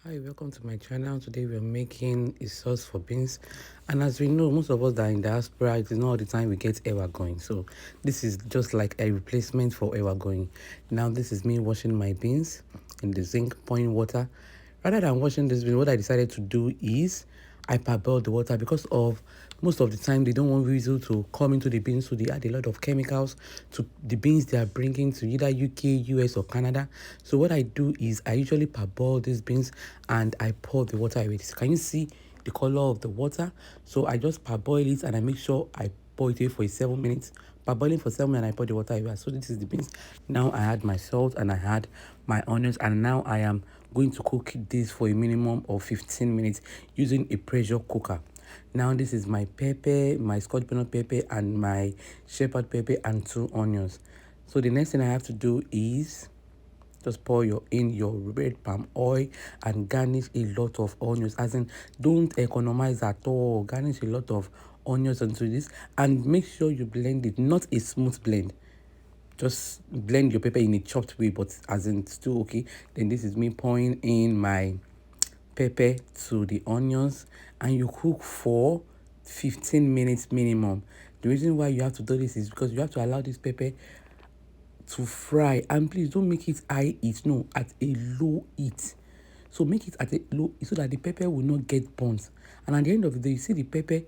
Hi, welcome to my channel. Today we're making a sauce for beans, and as we know, most of us that are in diaspora, it is not all the time we get ever going. So this is just like a replacement for ever going. Now this is me washing my beans in the zinc pouring water. Rather than washing this bean, what I decided to do is I parboil the water because of most of the time they don't want weasel to come into the beans, so they add a lot of chemicals to the beans they are bringing to either UK, US, or Canada. So what I do is I usually parboil these beans and I pour the water away. Can you see the color of the water? So I just parboil it and I make sure I pour it away for 7 minutes. Parboiling for 7 minutes and I pour the water away. So this is the beans. Now I add my salt and I add my onions, and now I am going to cook this for a minimum of 15 minutes using a pressure cooker. Now this is my pepper, my scotch bonnet pepper, and my shepherd pepper, and 2 onions. So the next thing I have to do is just pour in your red palm oil and garnish a lot of onions. As in, don't economize at all. Garnish a lot of onions onto this and make sure you blend it, not a smooth blend. Just blend your pepper in a chopped way, but as in still okay. Then this is me pouring in my pepper to the onions, and you cook for 15 minutes minimum. The reason why you have to do this is because you have to allow this pepper to fry, and please don't make it high heat, no, at a low heat. So make it at a low so that the pepper will not get burnt. And at the end of the day, you see the pepper,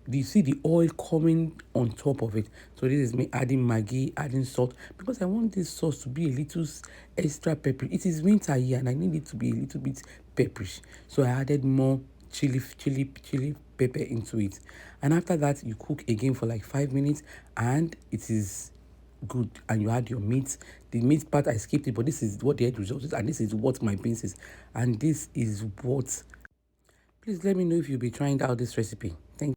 you see the oil coming on top of it. So this is me adding Maggi, adding salt, because I want this sauce to be a little extra peppery. It is winter here and I need it to be a little bit pepperish. So I added more chili pepper into it. And after that, you cook again for like 5 minutes and it is good. And you add your meat. The meat part I skipped it, but this is what the end result is, and this is what my beans is, and this is what. Please let me know if you'll be trying out this recipe. Thank you.